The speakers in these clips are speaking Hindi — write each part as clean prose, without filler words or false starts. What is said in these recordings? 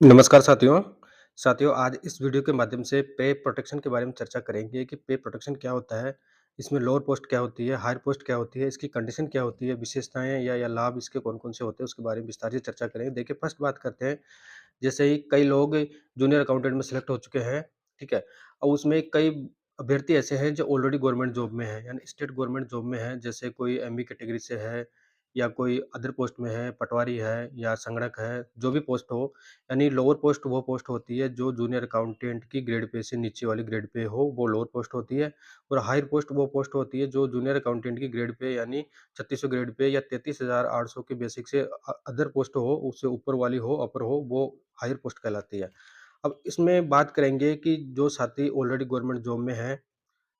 नमस्कार साथियों। साथियों आज इस वीडियो के माध्यम से पे प्रोटेक्शन के बारे में चर्चा करेंगे कि पे प्रोटेक्शन क्या होता है? इसमें लोअर पोस्ट क्या होती है? हायर पोस्ट क्या होती है? इसकी कंडीशन क्या होती है? विशेषताएँ या लाभ इसके कौन-कौन से होते हैं? उसके बारे में विस्तार से चर्चा करेंगे। देखिए फर्स्ट बात करते हैं, जैसे ही कई लोग जूनियर अकाउंटेंट में सेलेक्ट हो चुके हैं, ठीक है? और उसमें कई अभ्यर्थी ऐसे हैं जो ऑलरेडी गवर्नमेंट जॉब में हैं, यानी स्टेट गवर्नमेंट जॉब में हैं, जैसे कोई एमई कैटेगरी से है या कोई अदर पोस्ट में है, पटवारी है या संगणक है, जो भी पोस्ट हो, यानी लोअर पोस्ट वो पोस्ट होती है जो जूनियर अकाउंटेंट की ग्रेड पे से नीचे वाली ग्रेड पे हो, वो लोअर पोस्ट होती है। और हायर पोस्ट वो पोस्ट होती है जो जूनियर अकाउंटेंट की ग्रेड पे यानी 3600 ग्रेड पे या 33,800 के बेसिक से अदर पोस्ट हो, उससे ऊपर वाली हो, अपर हो, वो हायर पोस्ट कहलाती है। अब इसमें बात करेंगे कि जो साथी ऑलरेडी गवर्नमेंट जॉब में हैं,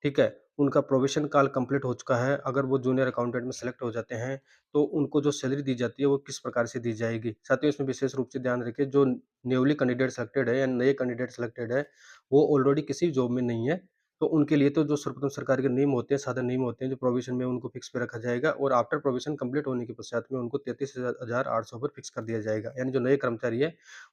ठीक है? उनका प्रोबेशन काल कंप्लीट हो चुका है, अगर वो जूनियर अकाउंटेंट में सेलेक्ट हो जाते हैं, तो उनको जो सैलरी दी जाती है, वो किस प्रकार से दी जाएगी? साथियों इसमें विशेष रूप से ध्यान रखें, जो न्यूली कैंडिडेट सेलेक्टेड है या नए कैंडिडेट सेलेक्टेड है, वो ऑलरेडी किसी जॉब में नहीं है, तो उनके लिए तो जो सर्वप्रथम सरकार के नियम होते हैं, साधारण नियम होते हैं, जो प्रोविज़न में उनको फिक्स पे रखा जाएगा और आफ्टर प्रोविज़न कंप्लीट होने के पश्चात में उनको 33,800 पर फिक्स कर दिया जाएगा। यानी जो नए कर्मचारी है,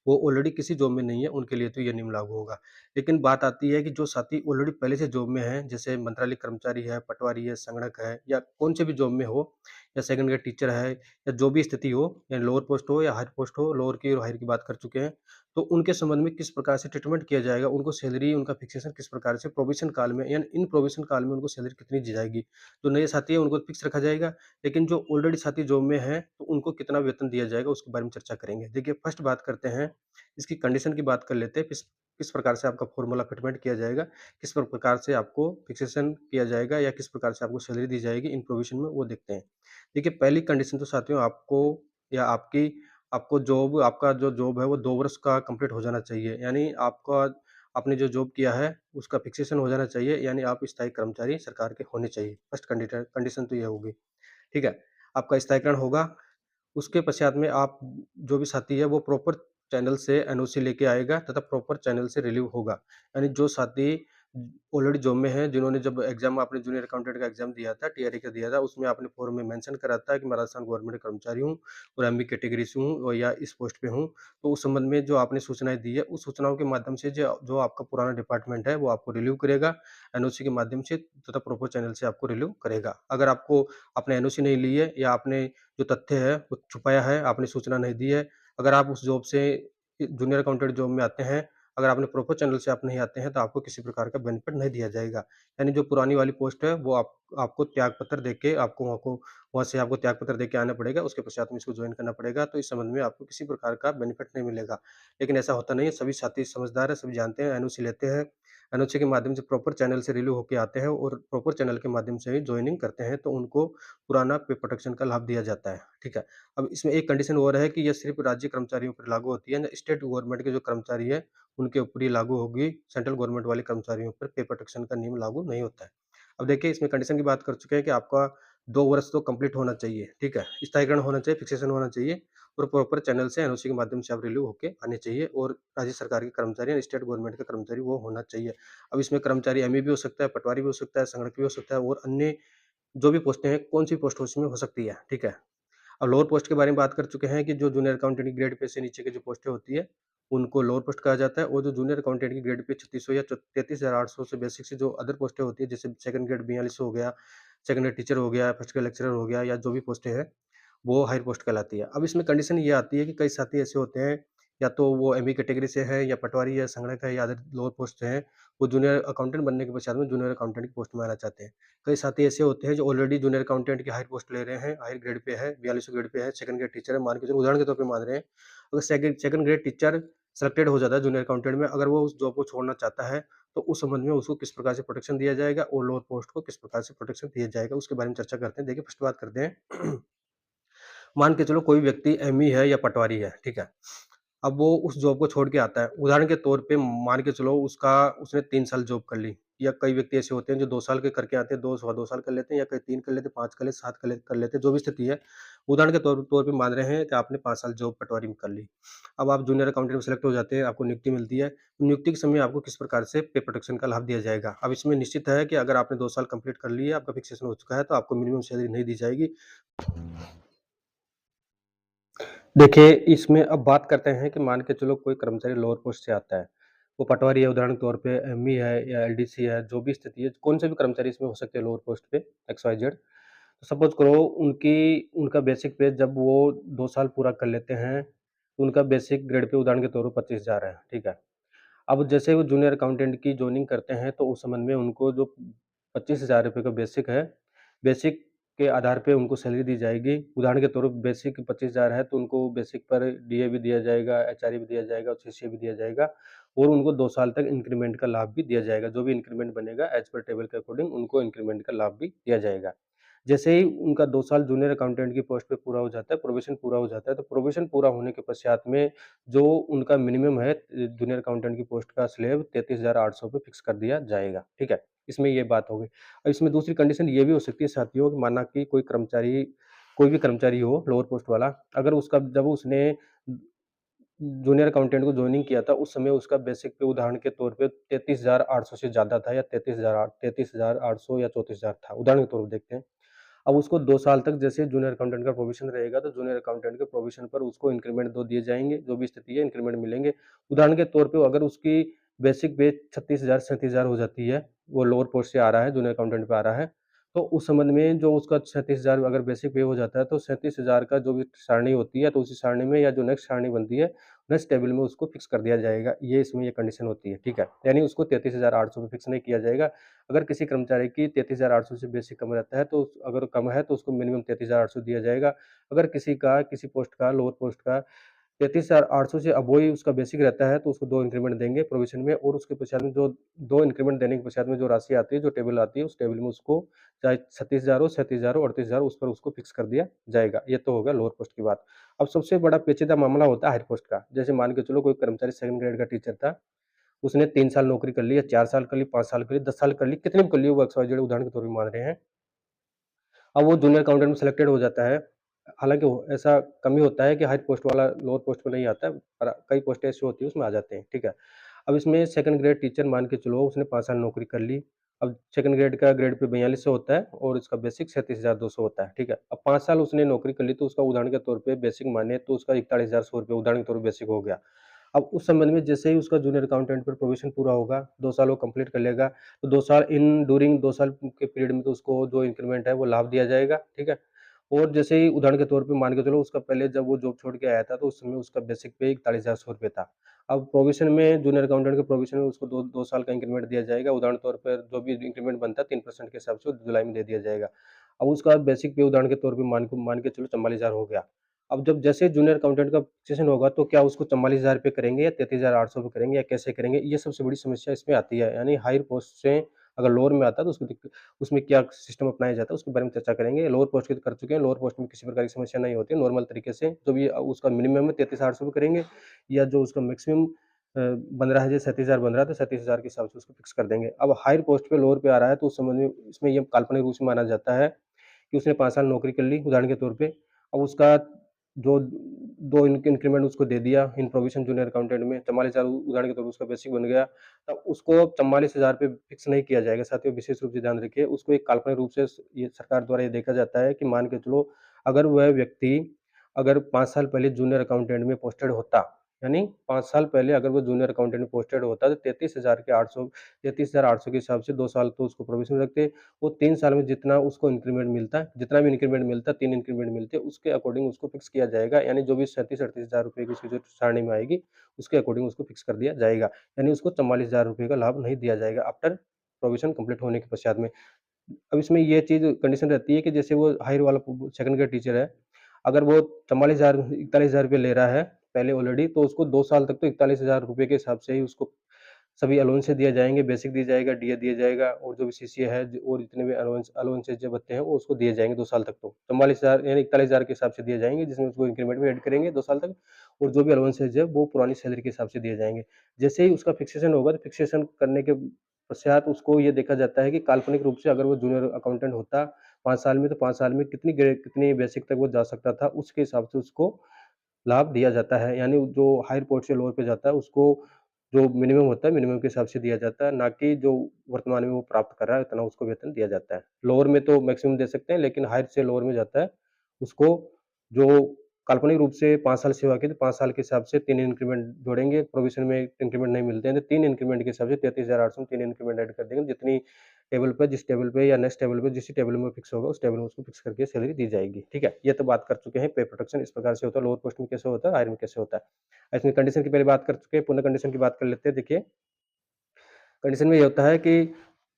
वो ऑलरेडी किसी जॉब में नहीं है, उनके लिए तो ये नियम लागू होगा। लेकिन बात आती है कि जो साथी ऑलरेडी पहले से जॉब में हैं, जैसे मंत्रालय कर्मचारी है, पटवारी है, संगणक है या कौन से भी जॉब में हो या सेकंड ग्रेड टीचर है या जो भी स्थिति हो या लोअर पोस्ट हो या हायर पोस्ट हो, लोअर की और हायर की बात कर चुके हैं, तो उनके संबंध में किस प्रकार से ट्रीटमेंट किया जाएगा, उनको सैलरी, उनका फिक्सेशन किस प्रकार से प्रोबेशन काल में यानी इन प्रोबेशन काल में उनको सैलरी कितनी दी जाएगी। जो नए साथी है उनको फिक्स रखा जाएगा, लेकिन जो ऑलरेडी साथी जॉब में है, तो उनको कितना वेतन दिया जाएगा उसके बारे में चर्चा करेंगे। देखिए फर्स्ट बात करते हैं, इसकी कंडीशन की बात कर लेते हैं, किस किस प्रकार से आपका फ़ॉर्मूला फिटमेंट किया जाएगा, किस प्रकार से आपको फिक्सेशन किया जाएगा या किस प्रकार से आपको सैलरी दी जाएगी इन प्रोविज़न में, वो देखते हैं। देखिए पहली कंडीशन तो साथियों आपको या आपकी आपको जॉब आपका जो जॉब है वो 2 वर्ष का कंप्लीट हो जाना चाहिए। यानी आपका आपने जो जॉब किया है उसका फिक्सेशन हो जाना चाहिए, यानी आप स्थायी कर्मचारी सरकार के होने चाहिए। फर्स्ट कंडीशन तो ये होगी, ठीक है? आपका स्थायीकरण होगा, उसके पश्चात में आप जो भी साथी है वो प्रॉपर चैनल से एनओसी लेके आएगा तथा प्रॉपर चैनल से रिलीव होगा। यानी जो साथी ऑलरेडी जॉब में हैं, जिन्होंने जब एग्ज़ाम आपने जूनियर अकाउंटेंट का एग्ज़ाम दिया था, टीआरई का दिया था, उसमें आपने फ़ॉर्म में मेंशन करा था कि मैं राजस्थान गवर्नमेंट कर्मचारी हूँ और एमबी कैटेगरी से हूँ और या इस पोस्ट पे हूँ। तो उस संबंध में जो आपने सूचनाएँ दी है, उस सूचनाओं के माध्यम से जो जो आपका पुराना डिपार्टमेंट है, वो आपको रिलीव करेगा, एनओसी के माध्यम से तथा प्रॉपर चैनल से आपको रिलीव करेगा। अगर आपको आपने एनओसी नहीं ली है या आपने जो तथ्य है वो छुपाया है, आपने सूचना नहीं दी है। अगर आप उस जॉब से जूनियर अकाउंटेंट जॉब में आते हैं, अगर आपने प्रॉपर चैनल से आप नहीं आते हैं, तो आपको किसी प्रकार का बेनिफिट नहीं दिया जाएगा। यानी जो पुरानी वाली पोस्ट है, वो आपको त्यागपत्र देके आपको वहाँ से आपको त्यागपत्र देके आना पड़ेगा, उसके पश्चात में इसको जॉइन करना पड़ेगा, तो इस संबंध में आपको किसी प्रकार का बेनिफिट नहीं मिलेगा। लेकिन ऐसा होता नहीं है, सभी साथी समझदार हैं, सभी जानते हैं, एनओसी लेते हैं, एनओसी के माध्यम से प्रॉपर चैनल से रिलीव होके आते हैं और प्रॉपर चैनल के माध्यम से ही जॉइनिंग करते हैं, तो उनको पुराना पे प्रोटेक्शन का लाभ दिया जाता है, ठीक है। अब इसमें एक कंडीशन और है कि ये सिर्फ़ राज्य कर्मचारियों पर लागू होती है, ना स्टेट गवर्नमेंट के जो कर्मचारी हैं, उनके ऊपर ये लागू होगी, सेंट्रल गवर्नमेंट वाले कर्मचारियों पर पे प्रोटेक्शन का नियम लागू नहीं होता है। अब देखिए इसमें कंडीशन की बात कर चुके हैं कि आपका 2 वर्ष तो कंप्लीट होना चाहिए, ठीक है? स्थायीकरण होना चाहिए, फिक्सेशन होना चाहिए और प्रॉपर चैनल से एनओसी के माध्यम से आप रिलीव होके आने चाहिए और राज्य सरकार के कर्मचारी या स्टेट गवर्नमेंट का कर्मचारी वो होना चाहिए। अब इसमें कर्मचारी एमई भी हो सकता है, पटवारी भी हो सकता है, संगणक भी हो सकता है और अन्य जो भी पोस्टें हैं, कौन-सी पोस्ट उसमें हो सकती है, ठीक है? अब लोअर पोस्ट के बारे में बात कर चुके हैं कि जो जूनियर अकाउंटेंट की ग्रेड पे से नीचे की जो पोस्टें होती है, उनको लोअर पोस्ट कहा जाता है और जो जूनियर अकाउंटेंट की ग्रेड पे 3600 या 33,800 से बेसिक से जो अदर पोस्टें होती है, जैसे सेकंड ग्रेड 4200 हो गया, सेकंड ग्रेड टीचर हो गया, फर्स्ट ग्रेड लेक्चरर हो गया या जो भी पोस्टें हैं, वो हायर पोस्ट कहलाती है। अब इसमें कंडीशन ये आती है कि कई साथी ऐसे होते हैं, या तो वो एमई कैटेगरी से है या पटवारी या संगणक है या अदर लोअर पोस्ट से हैं, वो जूनियर अकाउंटेंट बनने के पश्चात में जूनियर अकाउंटेंट की पोस्ट में आना चाहते हैं। कई साथी ऐसे होते हैं जो ऑलरेडी जूनियर अकाउंटेंट की हायर पोस्ट ले रहे हैं, हायर ग्रेड पे है, 4200 ग्रेड पे है, सेकंड ग्रेड टीचर है, मान के चलो उदाहरण के तौर पे मान रहे हैं। अगर सेकंड ग्रेड टीचर सेलेक्टेड हो जाता है जूनियर अकाउंटेंट में, अगर वो उस जॉब को छोड़ना चाहता है, तो उस संबंध में उसको किस प्रकार से प्रोटेक्शन दिया जाएगा और लोअर पोस्ट को किस प्रकार से प्रोटेक्शन दिया जाएगा, उसके बारे में चर्चा करते हैं। देखिए, फर्स्ट बात करते हैं मान के चलो कोई व्यक्ति एमई है या पटवारी है, ठीक है? अब वो उस जॉब को छोड़ के आता है। उदाहरण के तौर पे मान के चलो उसने 3 साल जॉब कर ली या कई व्यक्ति ऐसे होते हैं जो 2 साल के करके आते हैं, 2 सवा 2 साल कर लेते हैं या कई 3 कर लेते हैं, 5 कर लेते, 7 कर लेते हैं, जो भी स्थिति है। उदाहरण के तौर तौर पे मान रहे हैं कि आपने 5 साल जॉब पटवारी में कर ली। अब आप जूनियर अकाउंटेंट में सेलेक्ट हो जाते हैं, आपको नियुक्ति मिलती है। नियुक्ति के समय आपको किस प्रकार से पे प्रोटेक्शन का लाभ दिया जाएगा? अब इसमें निश्चित है कि अगर आपने 2 साल कंप्लीट कर लिए, आपका फिक्सेशन हो चुका है, तो आपको मिनिमम सैलरी नहीं दी जाएगी। देखिए, इसमें अब बात करते हैं कि मान के चलो कोई कर्मचारी लोअर पोस्ट से आता है। वो पटवारी है उदाहरण के तौर पे एमई है या एलडीसी है, जो भी स्थिति है, कौन से भी कर्मचारी इसमें हो सकते हैं लोअर पोस्ट पे एक्स वाई जेड। सपोज़ करो उनका बेसिक पे जब वो 2 साल पूरा कर लेते हैं, तो उनका बेसिक ग्रेड पे उदाहरण के तौर पे 25,000 है, ठीक है? अब जैसे वो जूनियर अकाउंटेंट की जॉइनिंग करते हैं, तो उस संबंध में उनको जो ₹25,000 का बेसिक है, बेसिक के आधार पे उनको सैलरी दी जाएगी। उदाहरण के तौर पे बेसिक 25,000 है, तो उनको बेसिक पर डीए भी दिया जाएगा, एचआरए भी दिया जाएगा और सीसीए भी दिया जाएगा और उनको 2 साल तक इंक्रीमेंट का लाभ भी दिया जाएगा। जो भी इंक्रीमेंट बनेगा एज़ पर टेबल के अकॉर्डिंग उनको इंक्रीमेंट का लाभ भी दिया जाएगा। जैसे ही उनका 2 साल जूनियर अकाउंटेंट की पोस्ट पे पूरा हो जाता है, प्रोबेशन पूरा हो जाता है, तो प्रोबेशन पूरा होने के पश्चात में जो उनका मिनिमम है जूनियर अकाउंटेंट की पोस्ट का स्लैब 33,800 पे फिक्स कर दिया जाएगा, ठीक है? इसमें ये बात हो गई। अब इसमें दूसरी कंडीशन ये भी हो सकती है साथियों कि माना कि कोई भी कर्मचारी हो लोअर पोस्ट वाला, अगर उसका जब उसने जूनियर अकाउंटेंट को जॉइनिंग किया था, उस समय उसका बेसिक पे उदाहरण के तौर पे 33,800 से ज़्यादा था या 33,800 या 34,000 था, उदाहरण के तौर पे देखते हैं। अब उसको 2 साल तक जैसे जूनियर अकाउंटेंट का प्रोविज़न रहेगा, तो जूनियर अकाउंटेंट के प्रोविज़न पर उसको इंक्रीमेंट 2 दिए जाएँगे, जो भी स्थिति है इंक्रीमेंट मिलेंगे। उदाहरण के तौर पे अगर उसकी बेसिक पे 36,000 37,000 हो जाती है, वो लोअर पोस्ट से आ रहा है, जूनियर अकाउंटेंट पे आ रहा है, तो उस संबंध में जो उसका 37,000 अगर बेसिक पे हो जाता है, तो 37,000 का जो भी सारणी होती है, तो उसी सारणी में या जो नेक्स्ट सारणी बनती है, नेक्स्ट टेबल में उसको फिक्स कर दिया जाएगा। ये कंडीशन होती है, ठीक है? यानी उसको 33,800 पे फिक्स नहीं किया जाएगा। अगर किसी कर्मचारी की 33,800 से बेसिक कम रहता है, तो अगर कम है तो उसको मिनिमम 33,800 दिया जाएगा। अगर किसी पोस्ट का लोअर पोस्ट का 33,800 से अबोव ही उसका बेसिक रहता है, तो उसको 2 इंक्रीमेंट देंगे प्रोविज़न में और उसके पश्चात में जो 2 इंक्रीमेंट देने के पश्चात में जो राशि आती है, जो टेबल आती है, उस टेबल में उसको चाहे 36,000 हो, 37,000 हो, 38,000 उस पर उसको फिक्स कर दिया जाएगा। ये तो हो गया लोअर पोस्ट की बात। अब सबसे बड़ा पेचीदा मामला होता है हायर पोस्ट का। जैसे मान के चलो कोई कर्मचारी सेकंड ग्रेड का टीचर था, उसने 3 साल नौकरी कर ली या 4 साल कर ली, 5 साल कर ली, 10 साल कर ली, कितनी भी कर ली वो एक्स वाई जेड उदाहरण के तौर पे मान रहे हैं। अब वो जूनियर अकाउंटेंट में सेलेक्टेड हो जाता है। हालाँकि वो ऐसा कम ही होता है कि हायर पोस्ट वाला लोअर पोस्ट पे नहीं आता है, पर कई पोस्टें ऐसी होती हैं उसमें आ जाते हैं, ठीक है। अब इसमें सेकंड ग्रेड टीचर मान के चलो उसने 5 साल नौकरी कर ली। अब सेकंड ग्रेड का ग्रेड पे 4200 होता है और इसका बेसिक 37,200 होता है, ठीक है। अब 5 साल उसने नौकरी कर ली तो उसका उदाहरण के तौर पे बेसिक माने तो उसका 41,100 उदाहरण के तौर पे बेसिक हो गया। अब उस संबंध में जैसे ही उसका जूनियर अकाउंटेंट पर प्रोबेशन पूरा होगा, 2 साल वो कंप्लीट कर लेगा, तो 2 साल इन ड्यूरिंग 2 साल के पीरियड में तो उसको जो इंक्रीमेंट है वो लाभ दिया जाएगा, ठीक है? और जैसे ही उदाहरण के तौर पे मान के चलो उसका पहले जब वो जॉब छोड़ के आया था, तो उस समय उसका बेसिक पे 41,100 था। अब प्रोविज़न में जूनियर अकाउंटेंट के प्रोविज़न में उसको 2 साल का इंक्रीमेंट दिया जाएगा। उदाहरण तौर पर जो भी इंक्रीमेंट बनता है 3% के हिसाब से वो जुलाई में दे दिया जाएगा। अब उसका बेसिक पे उदाहरण के तौर पे मान के चलो 44,000 हो गया। अब जब जैसे जूनियर अकाउंटेंट का पोजीशन होगा तो क्या उसको 44,000 पे करेंगे या 33,800 पे करेंगे या कैसे करेंगे? ये सबसे बड़ी समस्या इसमें आती है। यानी हायर पोस्ट से अगर लोअर में आता है तो उसमें क्या सिस्टम अपनाया जाता है उसके बारे में चर्चा करेंगे। लोअर पोस्ट की तो कर चुके हैं, लोअर पोस्ट में किसी प्रकार की समस्या नहीं होती है, नॉर्मल तरीके से जो भी उसका मिनिमम है 33,800 पे करेंगे या जो उसका मैक्सिमम बन रहा है जैसे 37,000 बन रहा है तो 37,000 के हिसाब से उसको फिक्स कर देंगे। अब हायर पोस्ट पे लोअर पे आ रहा है तो उस संबंध में इसमें ये काल्पनिक रूप से माना जाता है कि उसने 5 साल नौकरी कर ली उदाहरण के तौर पे। अब उसका जो 2 इंक्रीमेंट उसको दे दिया इन प्रोविज़न जूनियर अकाउंटेंट में 44,000 उदाहरण के तौर पे उसका बेसिक बन गया। तब उसको 44,000 पे फिक्स नहीं किया जाएगा साथियों विशेष रूप से ध्यान रखिए। उसको एक काल्पनिक रूप से ये सरकार द्वारा ये देखा जाता है कि मान के चलो अगर वह व्यक्ति अगर 5 साल पहले जूनियर अकाउंटेंट में पोस्टेड होता, यानी 5 साल पहले अगर वो जूनियर अकाउंटेंट में पोस्टेड होता तो 33,800 के हिसाब से 2 साल तो उसको प्रोविज़न रखते। वो 3 साल में जितना उसको इंक्रीमेंट मिलता है, जितना भी इंक्रीमेंट मिलता है, 3 इंक्रीमेंट मिलते हैं, उसके अकॉर्डिंग उसको फिक्स किया जाएगा। यानी जो भी 37-38 हज़ार रुपए की उसकी जो सारणी में आएगी, उसके अकॉर्डिंग उसको फिक्स कर दिया जाएगा। यानी उसको 44,000 रुपए का लाभ नहीं दिया जाएगा आफ्टर प्रोविज़न कंप्लीट होने के पश्चात में। अब इसमें ये चीज़ कंडीशन रहती है कि जैसे वो हायर वाला सेकंड ग्रेड टीचर है, अगर वो 44,000 41,000 रुपए ले रहा है पहले ऑलरेडी, तो उसको 2 साल तक तो 41,000 रुपए के हिसाब से ही उसको सभी अलाउंसेस दिए जाएँगे, बेसिक दिया जाएगा, डीए दिया जाएगा और जो भी सीसीए है ज और जितने भी अलाउंसेस जो बनते हैं, वो उसको दिए जाएँगे 2 साल तक तो। 44,000 यानी 41,000 के हिसाब से दिए जाएँगे, जिसमें उसको इंक्रीमेंट भी ऐड करेंगे 2 साल तक और जो भी अलाउंसेस है, वो पुरानी सैलरी के हिसाब से दिए जाएँगे। जैसे ही उसका फिक्सेशन होगा, तो फिक्सेशन करने के पश्चात उसको ये देखा जाता है कि काल्पनिक रूप से अगर वो जूनियर अकाउंटेंट होता 5 साल में, तो 5 साल में कितनी बेसिक तक वो जा सकता था, उसके हिसाब से उसको लाभ दिया जाता है। यानी जो हायर पोस्ट से लोअर पे जाता है, उसको जो मिनिमम होता है, मिनिमम के हिसाब से दिया जाता है, ना कि जो वर्तमान में वो प्राप्त कर रहा है, उतना उसको वेतन दिया जाता है। लोअर में तो मैक्सिमम दे सकते हैं, लेकिन हायर से लोअर में जाता है, उसको जो काल्पनिक रूप से 5 साल सेवा की तो 5 साल के हिसाब से 3 इंक्रीमेंट जोड़ेंगे, प्रोविज़न में इंक्रीमेंट नहीं मिलते हैं तो 3 इंक्रीमेंट के हिसाब से 33,800 में 3 इंक्रीमेंट ऐड कर देंगे। जितनी टेबल पे जिस टेबल पे या नेक्स्ट टेबल पे जिस टेबल में फिक्स होगा उस टेबल में उसको फिक्स करके सैलरी दी जाएगी, ठीक है? ये तो बात कर चुके हैं पे प्रोटेक्शन इस प्रकार से होता है, लोअर पोस्ट में कैसे होता है, हायर में कैसे होता है। इसमें कंडीशन की पहले बात कर चुके हैं, पुनः कंडीशन की बात कर लेते हैं। देखिए कंडीशन में ये होता है कि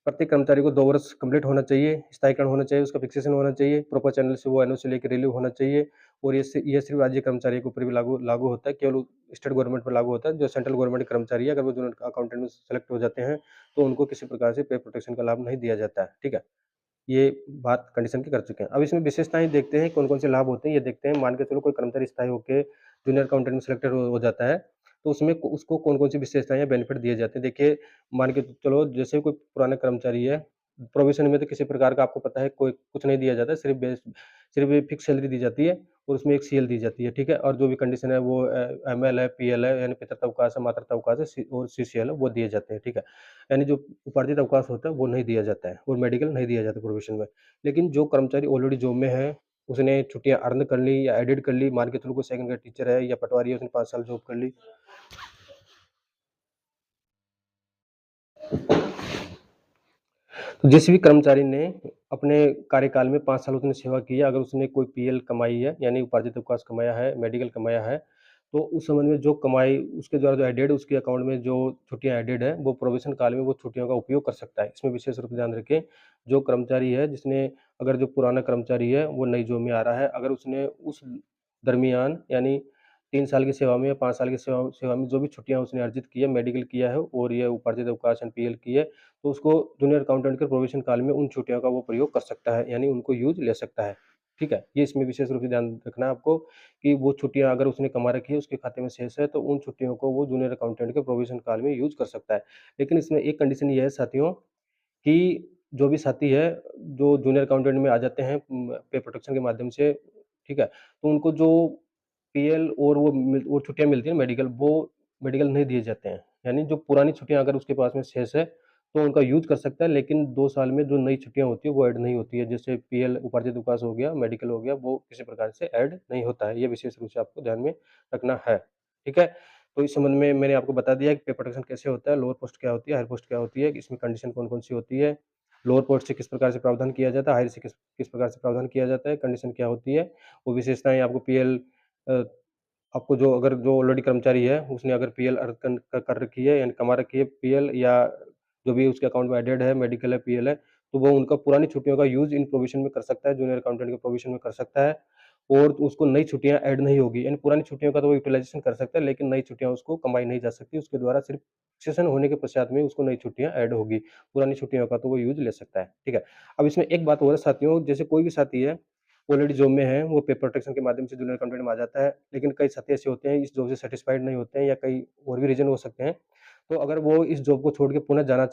प्रत्येक कर्मचारी को 2 वर्ष कंप्लीट होना चाहिए, स्थायीकरण होना चाहिए, उसका फिक्सेशन होना चाहिए, प्रॉपर चैनल से वो एनओसी लेके रिलीव होना चाहिए और ये सिर्फ राज्य कर्मचारियों के ऊपर भी लागू लागू होता है, केवल स्टेट गवर्नमेंट पर लागू होता है। जो सेंट्रल गवर्नमेंट के कर्मचारी है, अगर वो जूनियर अकाउंटेंट में सेलेक्ट हो जाते हैं, तो उनको किसी प्रकार से पे प्रोटेक्शन का लाभ नहीं दिया जाता है, ठीक है? ये बात कंडीशन की कर चुके हैं। अब इसमें विशेषताएँ देखते हैं, कौन-कौन से लाभ होते हैं, ये देखते हैं। मान के चलो कोई कर्मचारी स्थायी होके जूनियर अकाउंटेंट में सिलेक्टेड हो जाता है, तो उसमें उसको कौन-कौन सी विशेषताएँ या बेनिफिट दिए जाते हैं। देखिए, मान के चलो जैसे कोई पुराना कर्मचारी है, प्रोबेशन में तो किसी प्रकार का आपको पता है कोई कुछ नहीं दिया जाता है, सिर्फ़ एक फिक्स सैलरी दी जाती है और उसमें एक सीएल दी जाती है, ठीक है? और जो भी कंडीशन है वो एमएल है, पीएल है, यानी पितृत्व अवकाश है, मातृत्व अवकाश है, सी और सीसीएल है, वो दिए जाते हैं, ठीक है? यानी जो उपार्जित अवकाश होता है वो नहीं दिया जाता है और मेडिकल नहीं दिया जाता प्रोविज़न में। लेकिन जो कर्मचारी ऑलरेडी जॉब में है, उसने छुट्टियाँ अर्न कर ली या एडेड कर ली, मान के चलो कोई सेकंड ग्रेड टीचर है या पटवारी है, उसने 5 साल जॉब कर ली। तो जिस भी कर्मचारी ने अपने कार्यकाल में 5 साल उसने सेवा की है, अगर उसने कोई पीएल कमाई है, यानी उपार्जित अवकाश कमाया है, मेडिकल कमाया है, तो उस संबंध में जो कमाई उसके द्वारा जो एडेड उसके अकाउंट में जो छुट्टियाँ एडेड है, वो प्रोविज़न काल में वो छुट्टियों का उपयोग कर सकता है। इसमें विशेष रूप से ध्यान रखें, जो कर्मचारी है जिसने अगर जो पुराना कर्मचारी है, वो नई जॉब में आ रहा है, अगर उसने उस दरमियान यानी 3 साल की सेवा में या 5 साल की सेवा सेवा में जो भी छुट्टियाँ उसने अर्जित की है, मेडिकल किया है और ये उपार्जित अवकाश एंड पीएल की है, तो उसको जूनियर अकाउंटेंट के प्रोबेशन काल में उन छुट्टियों का वो प्रयोग कर सकता है, यानी उनको यूज़ ले सकता है। ठीक है? ये इसमें विशेष रूप से ध्यान रखना है आपको कि वो छुट्टियाँ अगर उसने कमा रखी है, उसके खाते में शेष है, तो उन छुट्टियों को वो जूनियर अकाउंटेंट के प्रोबेशन काल में यूज़ कर सकता है। लेकिन इसमें एक कंडीशन ये है साथियों कि जो भी साथी है, जो जूनियर अकाउंटेंट में आ जाते हैं पे प्रोटेक्शन के माध्यम से, ठीक है? तो उनको जो पीएल और वो छुट्टियाँ मिलती हैं मेडिकल, वो मेडिकल नहीं दिए जाते हैं। यानी जो पुरानी छुट्टियाँ अगर उसके पास में शेष है, तो उनका यूज़ कर सकता है, लेकिन 2 साल में जो नई छुट्टियाँ होती हैं, वो ऐड नहीं होती है। जैसे पीएल उपार्जित अवकाश हो गया, मेडिकल हो गया, वो किसी प्रकार से ऐड नहीं होता है। ये विशेष रूप से आपको ध्यान में रखना है। ठीक है? तो इस संबंध में मैंने आपको बता दिया कि पे प्रोटेक्शन कैसे होता है, लोअर पोस्ट क्या होती है, हायर पोस्ट क्या होती है, इसमें कंडीशन कौन-कौन सी होती है, लोअर पोस्ट से किस प्रकार से प्रावधान किया जाता है, हायर से किस किस प्रकार से प्रावधान किया जाता है, कंडीशन क्या होती है, वो विशेषताएँ आपको पीएल अ, आपको जो अगर जो ऑलरेडी कर्मचारी है, उसने अगर पीएल अर्न कर रखी है यानी कमा रखी है पीएल या जो भी उसके अकाउंट में एडेड है, मेडिकल है, पीएल है, तो वो उनका पुरानी छुट्टियों का यूज़ इन प्रोविज़न में कर सकता है, जूनियर अकाउंटेंट के प्रोविज़न में कर सकता है और उसको नई छुट्टियाँ ऐड नहीं होगी। यानी पुरानी छुट्टियों का तो वो यूटिलाइज़ेशन कर सकता है, लेकिन नई छुट्टियाँ उसको कमाई नहीं जा सकती। उसके द्वारा सिर्फ़ सेशन होने के पश्चात में उसको नई छुट्टियाँ ऐड होगी। पुरानी छुट्टियों का तो वो यूज़ ले सकता है, ठीक है। अब इसमें एक बात और है साथियों, जैसे कोई भी साथी है ऑलरेडी जॉब में है, वो पेपर प्रोटेक्शन के माध्यम से जूनियर अकाउंटेंट में आ जाता है। लेकिन कई साथी ऐसे होते हैं, इस जॉब से सैटिस्फाइड नहीं होते हैं या कई और भी रीज़न हो सकते हैं। तो अगर वो इस जॉब को छोड़ के पुनः जाना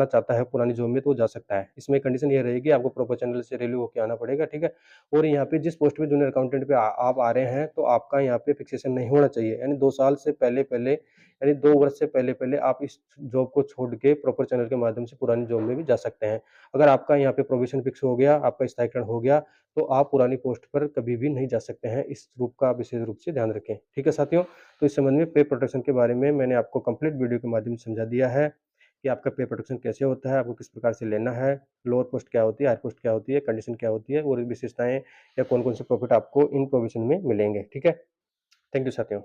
चाहता है पुरानी जॉब में, तो वो जा सकता है। इसमें कंडीशन ये रहेगी, आपको प्रॉपर चैनल से रिलीव होके आना पड़ेगा, ठीक है? और यहाँ पे जिस पोस्ट पे जूनियर अकाउंटेंट पे आप आ रहे हैं, तो आपका यहाँ पे फिक्सेशन नहीं होना चाहिए। यानी 2 साल से पहले-पहले यानी 2 वर्ष से पहले-पहले आप इस जॉब को छोड़ के प्रॉपर चैनल के माध्यम से पुरानी जॉब में भी जा सकते हैं। अगर आपका यहाँ पे प्रोविज़न फिक्स हो गया, आपका स्थायीकरण हो गया, तो आप पुरानी पोस्ट पर कभी भी नहीं जा सकते हैं। इस रूप का आप विशेष रूप से ध्यान रखें। ठीक है साथियों? तो इस संबंध में पे प्रोटेक्शन के बारे में मैंने आपको कंप्लीट वीडियो के माध्यम से समझा दिया है कि आपका पे प्रोटेक्शन कैसे होता है, आपको किस प्रकार से लेना है, लोअर पोस्ट क्या होती है, हायर पोस्ट क्या होती है, कंडीशन क्या होती है और विशेषताएँ या कौन-कौन से प्रॉफिट आपको इन प्रोविज़न में मिलेंगे। ठीक है? थैंक यू साथियों।